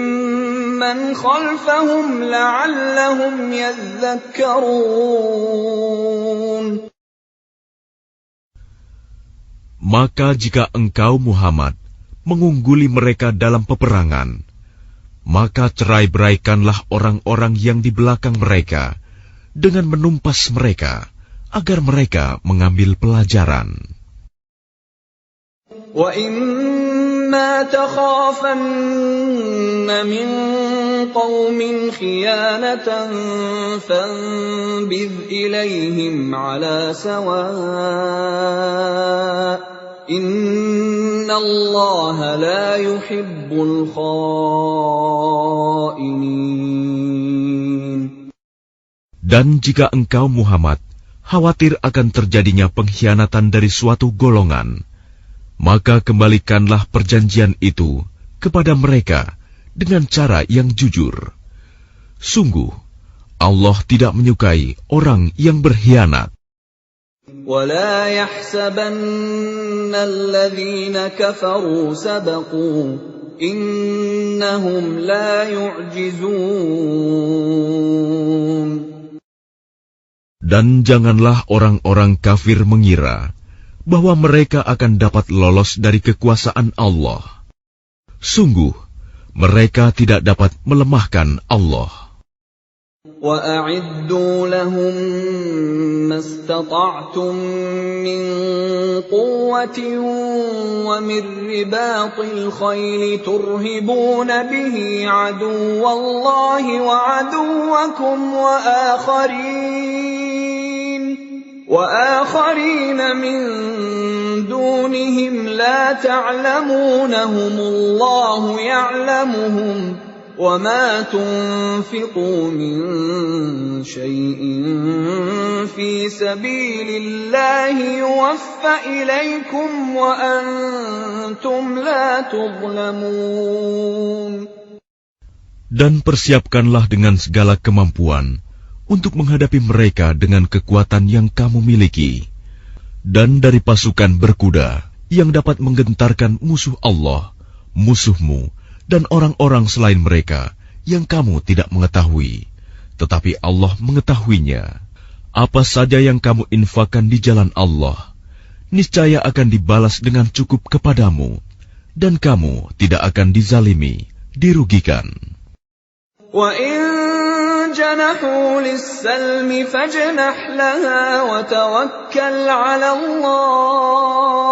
مَنْ خَلْفَهُمْ لَعَلَّهُمْ يَذَّكَّرُونَ. Maka jika engkau Muhammad mengungguli mereka dalam peperangan, maka cerai-beraikanlah orang-orang yang di belakang mereka dengan menumpas mereka, agar mereka mengambil pelajaran. وَإِمَّا تَخَافَنَّ مِنْ قَوْمٍ خِيَانَةً فَانبِذْ إِلَيْهِمْ عَلَى سَوَاءٍ إِنَّ اللَّهَ لَا يُحِبُّ الْخَائِنِينَ. Dan jika engkau Muhammad khawatir akan terjadinya pengkhianatan dari suatu golongan, maka kembalikanlah perjanjian itu kepada mereka dengan cara yang jujur. Sungguh, Allah tidak menyukai orang yang berkhianat. وَلَا يَحْسَبَنَّ الَّذِينَ كَفَرُوا سَبَقُوا إِنَّهُمْ لَا يُعْجِزُونَ. Dan janganlah orang-orang kafir mengira bahwa mereka akan dapat lolos dari kekuasaan Allah. Sungguh, mereka tidak dapat melemahkan Allah. وَأَعِدُّوا لَهُم مَّا اسْتَطَعْتُم مِّن قُوَّةٍ وَمِن رِّبَاطِ الْخَيْلِ تُرْهِبُونَ بِهِ عَدُوَّ اللَّهِ وَعَدُوَّكُمْ وَآخَرِينَ مِن دُونِهِمْ لَا تَعْلَمُونَهُمُ اللَّهُ يَعْلَمُهُمْ وَمَا تُنفِقُوا مِن شَيْءٍ فِي سَبِيلِ اللَّهِ يُوَفَّ إِلَيْكُمْ وَأَنْتُمْ لَا تُظْلَمُونَ. Dan persiapkanlah dengan segala kemampuan untuk menghadapi mereka dengan kekuatan yang kamu miliki, dan dari pasukan berkuda yang dapat menggentarkan musuh Allah, musuhmu, dan orang-orang selain mereka yang kamu tidak mengetahui, tetapi Allah mengetahuinya. Apa saja yang kamu infakkan di jalan Allah, niscaya akan dibalas dengan cukup kepadamu, dan kamu tidak akan dizalimi, dirugikan. وَإِن جَنَحُوا لِلسَّلْمِ فَاجْنَحْ لَهَا وَتَوَكَّلْ عَلَى اللَّهِ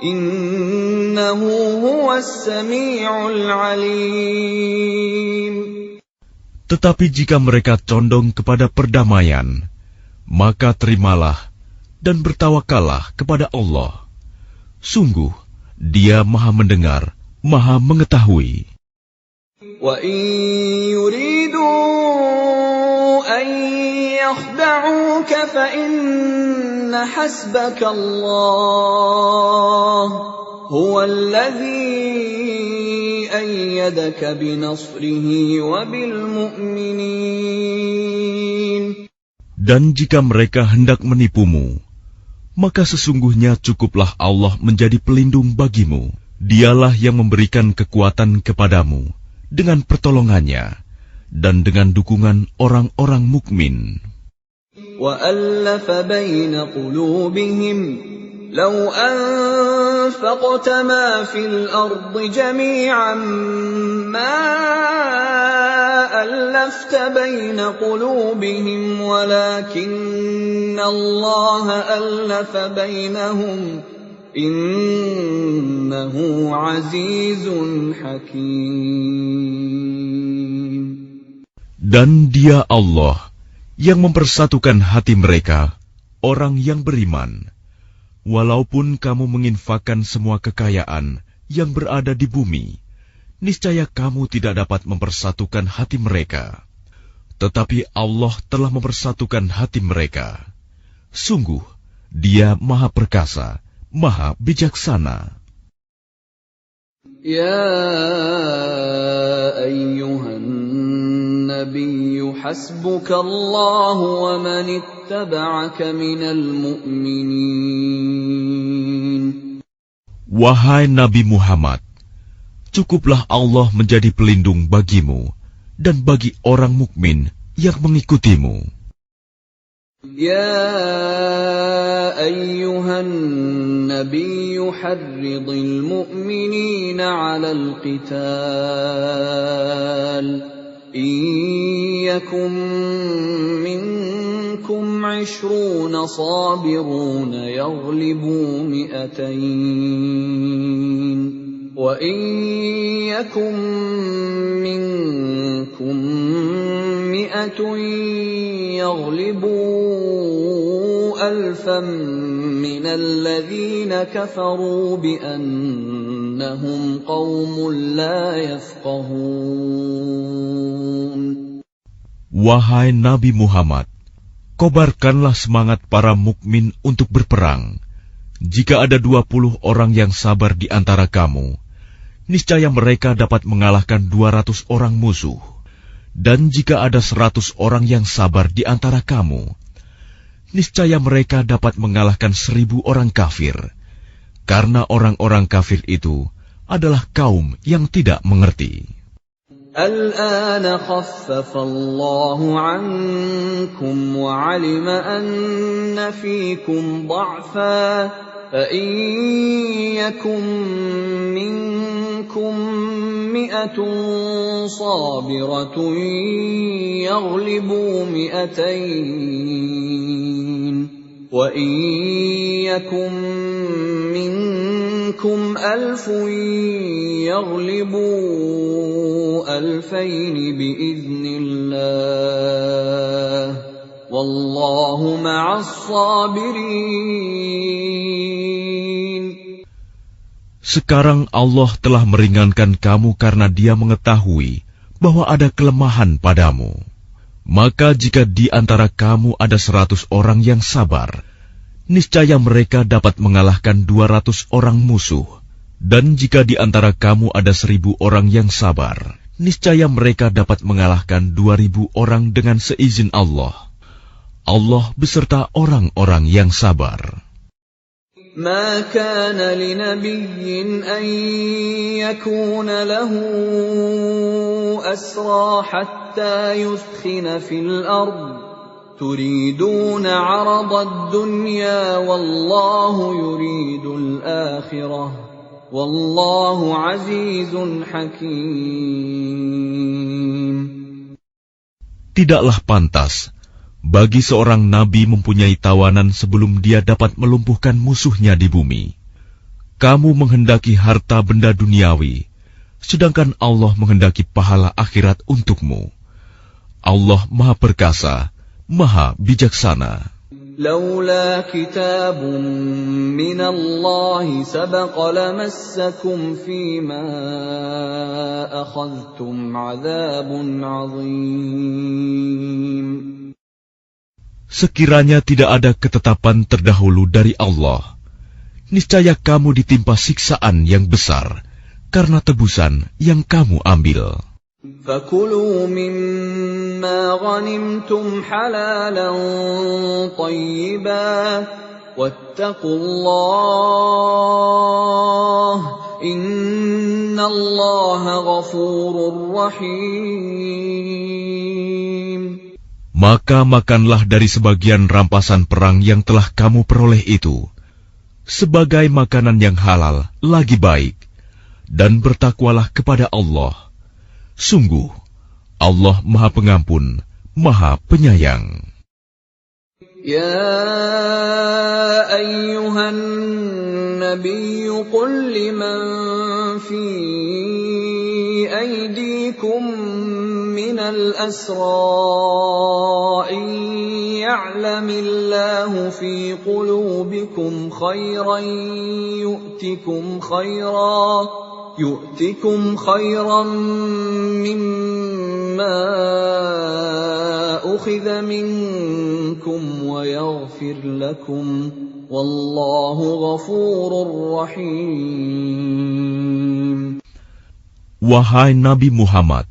إِنَّهُ هُوَ السَّمِيعُ الْعَلِيمُ. Tetapi jika mereka condong kepada perdamaian, maka terimalah dan bertawakallah kepada Allah. Sungguh, Dia Maha mendengar, Maha Mengetahui. وَإِن يُرِيدُوا أَن يَخْدَعُوكَ فَإِنَّ حَسْبَكَ اللَّهُ هُوَ الَّذِي أَيَّدَكَ بِنَصْرِهِ وَبِالْمُؤْمِنِينَ. Dan jika mereka hendak menipumu, maka sesungguhnya cukuplah Allah menjadi pelindung bagimu. Dialah yang memberikan kekuatan kepadamu dengan pertolongannya dan dengan dukungan orang-orang mukmin. وَأَلَّفَ بَيْنَ قُلُوبِهِمْ لَوْ أَنفَقْتَ مَا فِي الْأَرْضِ جَمِيعًا مَا أَلَّفْتَ بَيْنَ قُلُوبِهِمْ وَلَكِنَّ اللَّهَ أَلَّفَ بَيْنَهُمْ إِنَّهُ عَزِيزٌ حَكِيمٌ. Dan Dia Allah yang mempersatukan hati mereka, orang yang beriman. Walaupun kamu menginfakkan semua kekayaan yang berada di bumi, niscaya kamu tidak dapat mempersatukan hati mereka. Tetapi Allah telah mempersatukan hati mereka. Sungguh, Dia Maha Perkasa, Maha Bijaksana. Ya ayyuhan nabiyyu hasbukallahu wa man ittaba'aka minal mu'minin. Wahai Nabi Muhammad, cukuplah Allah menjadi pelindung bagimu dan bagi orang mukmin yang mengikutimu. Ya ayyuhan nabiyyu harridil mu'minina 'alal qital. In yakum minkum 'ishruna sabiruna yaghlibu mi'atayn. وَإِنْ يَكُنْ مِنْكُمْ مِئَةٌ يَغْلِبُوا أَلْفًا مِنَ الَّذِينَ كَفَرُوا بِأَنَّهُمْ قَوْمٌ لَا يَفْقَهُونَ. Wahai Nabi Muhammad, kobarkanlah semangat para mukmin untuk berperang. Jika ada 20 orang yang sabar di antara kamu, niscaya mereka dapat mengalahkan 200 orang musuh. Dan jika ada 100 orang yang sabar di antara kamu, niscaya mereka dapat mengalahkan 1000 orang kafir. Karena orang-orang kafir itu adalah kaum yang tidak mengerti. Al-ana khaffafa Allahu 'ankum wa 'alima anna fiikum dha'fa. فَإِنْ يَكُنْ مِنْكُمْ مِئَةٌ صَابِرَةٌ يَغْلِبُوا مِئَتَيْنِ وَإِنْ يَكُنْ مِنْكُمْ أَلْفٌ يَغْلِبُوا أَلْفَيْنِ بِإِذْنِ اللَّهِ وَاللَّهُ مَعَ الصَّابِرِينَ. Sekarang Allah telah meringankan kamu karena Dia mengetahui bahwa ada kelemahan padamu. Maka jika di antara kamu ada 100 orang yang sabar, niscaya mereka dapat mengalahkan 200 orang musuh. Dan jika di antara kamu ada 1000 orang yang sabar, niscaya mereka dapat mengalahkan 2000 orang dengan seizin Allah. Allah beserta orang-orang yang sabar. ما كان لنبي أن يكون له أسرى حتى يثخن في الأرض تريدون عرض الدنيا والله يريد الآخرة والله عزيز حكيم. Tidaklah pantas bagi seorang nabi mempunyai tawanan sebelum dia dapat melumpuhkan musuhnya di bumi. Kamu menghendaki harta benda duniawi, sedangkan Allah menghendaki pahala akhirat untukmu. Allah Maha Perkasa, Maha Bijaksana. لولا كتاب من الله سبق لمسكم فيما أخذتم عذاب عظيم. Sekiranya tidak ada ketetapan terdahulu dari Allah, niscaya kamu ditimpa siksaan yang besar karena tebusan yang kamu ambil. فَكُلُوا مِمَّا غَنِمْتُمْ حَلَالًا طَيِّبًا وَاتَّقُوا اللَّهَ إِنَّ اللَّهَ غَفُورٌ رَّحِيمٌ. Maka makanlah dari sebagian rampasan perang yang telah kamu peroleh itu, sebagai makanan yang halal lagi baik, dan bertakwalah kepada Allah. Sungguh, Allah Maha Pengampun, Maha Penyayang. يا أيها النبي قل لمن في أيديكم من الأسرى إن يعلم الله في قلوبكم خيرا يؤتكم خيرا مما أخذ منكم ويغفر لكم والله غفور رحيم. Wahai Nabi Muhammad,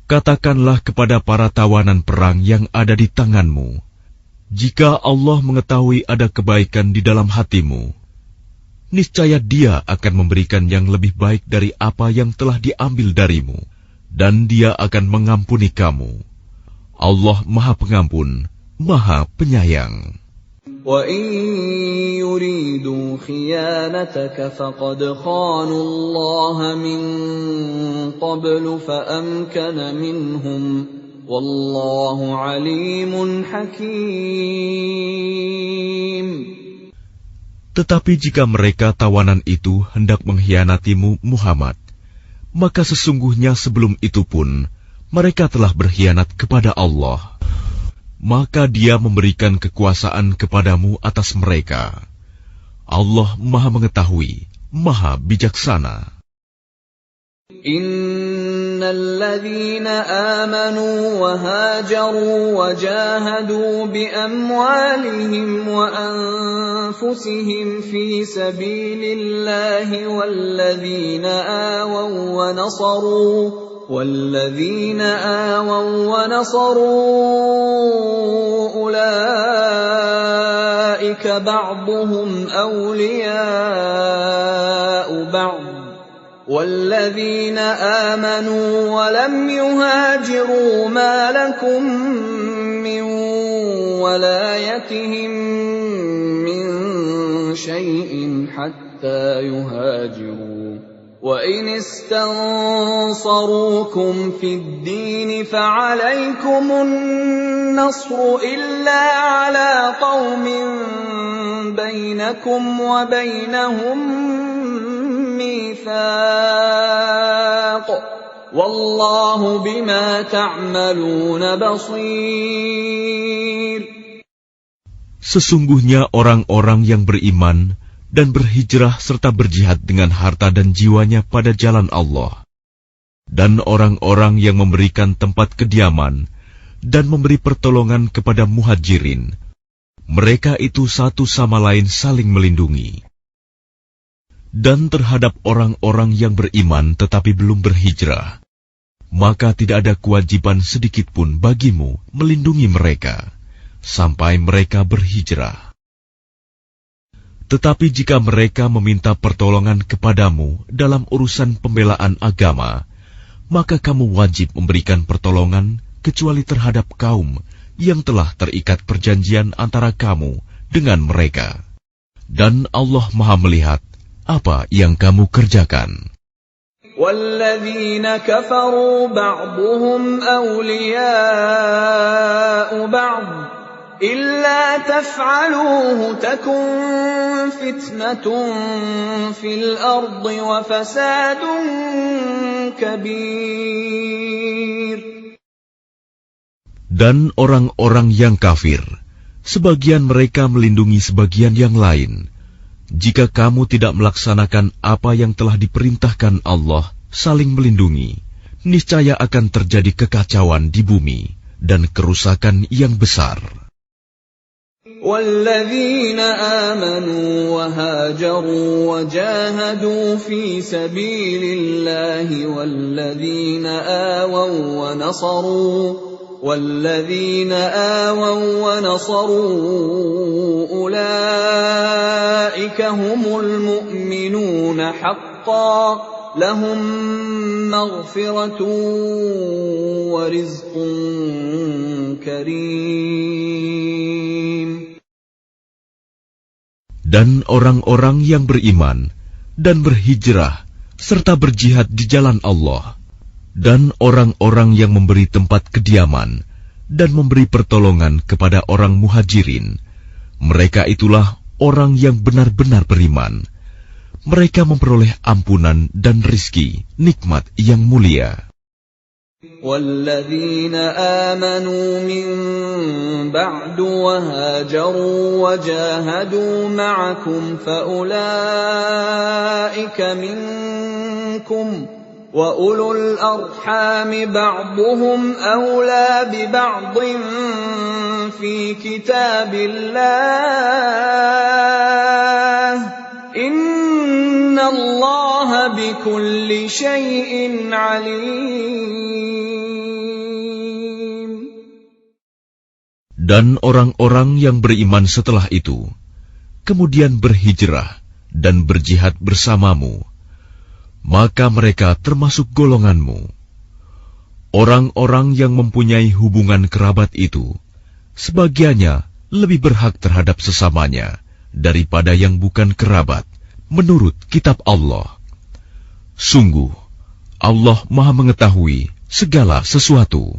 katakanlah kepada para tawanan perang yang ada di tanganmu, jika Allah mengetahui ada kebaikan di dalam hatimu, niscaya Dia akan memberikan yang lebih baik dari apa yang telah diambil darimu, dan Dia akan mengampuni kamu. Allah Maha Pengampun, Maha Penyayang. وَإِن يُرِيدُوا خِيَانَتَكَ فَقَدْ خَانُوا اللَّهَ مِن قَبْلُ فَأَمْكَنَ مِنْهُمْ وَاللَّهُ عَلِيمٌ حَكِيمٌ. Tetapi jika mereka tawanan itu hendak mengkhianatimu, Muhammad, maka sesungguhnya sebelum itu pun mereka telah berkhianat kepada Allah. Maka Dia memberikan kekuasaan kepadamu atas mereka. Allah Maha Mengetahui, Maha Bijaksana. الذين آمنوا وهاجروا وجاهدوا بأموالهم وأنفسهم في سبيل الله والذين آووا ونصروا أولئك بعضهم أولياء بعض والذين آمنوا ولم يهاجروا ما لكم من ولايتهم من شيء حتى يهاجروا وإن استنصروكم في الدين فعليكم النصر إلا على قوم بينكم وبينهم ميثاق والله بما تعملون بصير. Sesungguhnya orang-orang yang beriman dan berhijrah serta berjihad dengan harta dan jiwanya pada jalan Allah, dan orang-orang yang memberikan tempat kediaman dan memberi pertolongan kepada muhajirin, mereka itu satu sama lain saling melindungi. Dan terhadap orang-orang yang beriman tetapi belum berhijrah, maka tidak ada kewajiban sedikitpun bagimu melindungi mereka sampai mereka berhijrah. Tetapi jika mereka meminta pertolongan kepadamu dalam urusan pembelaan agama, maka kamu wajib memberikan pertolongan kecuali terhadap kaum yang telah terikat perjanjian antara kamu dengan mereka. Dan Allah Maha melihat apa yang kamu kerjakan. وَالَّذِينَ كَفَرُوا بَعْضُهُمْ أَوْلِيَاءُ بَعْضٍ إِلَّا تَفْعَلُوهُ تَكُنْ فِتْنَةٌ فِي الْأَرْضِ وَفَسَادٌ كَبِيرٌ. Dan orang-orang yang kafir sebagian mereka melindungi sebagian yang lain. Jika kamu tidak melaksanakan apa yang telah diperintahkan Allah, saling melindungi, niscaya akan terjadi kekacauan di bumi dan kerusakan yang besar. وَالَّذِينَ آمَنُوا وَهَاجَرُوا وَجَاهَدُوا فِي سَبِيلِ اللَّهِ وَالَّذِينَ آوَوا وَّنَصَرُوا أُولَئِكَ هُمُ الْمُؤْمِنُونَ حَقًّا لَهُم مَّغْفِرَةٌ وَرِزْقٌ كَرِيمٌ. Dan orang-orang yang beriman dan berhijrah serta berjihad di jalan Allah, dan orang-orang yang memberi tempat kediaman dan memberi pertolongan kepada orang muhajirin, mereka itulah orang yang benar-benar beriman. Mereka memperoleh ampunan dan rizki, nikmat yang mulia. وَالَّذِينَ آمَنُوا مِن بَعْدُ وَهَاجَرُوا وَجَاهَدُوا مَعَكُمْ فَأُولَئِكَ مِنكُمْ وَأُولُو الْأَرْحَامِ بَعْضُهُمْ أَوْلَى بِبَعْضٍ فِي كِتَابِ اللَّهِ إِنَّ اللَّهَ بِكُلِّ شَيْءٍ عَلِيمٌ. Dan orang-orang yang beriman setelah itu, kemudian berhijrah dan berjihad bersamamu, maka mereka termasuk golonganmu. Orang-orang yang mempunyai hubungan kerabat itu, sebagiannya lebih berhak terhadap sesamanya daripada yang bukan kerabat, menurut kitab Allah. Sungguh, Allah Maha mengetahui segala sesuatu.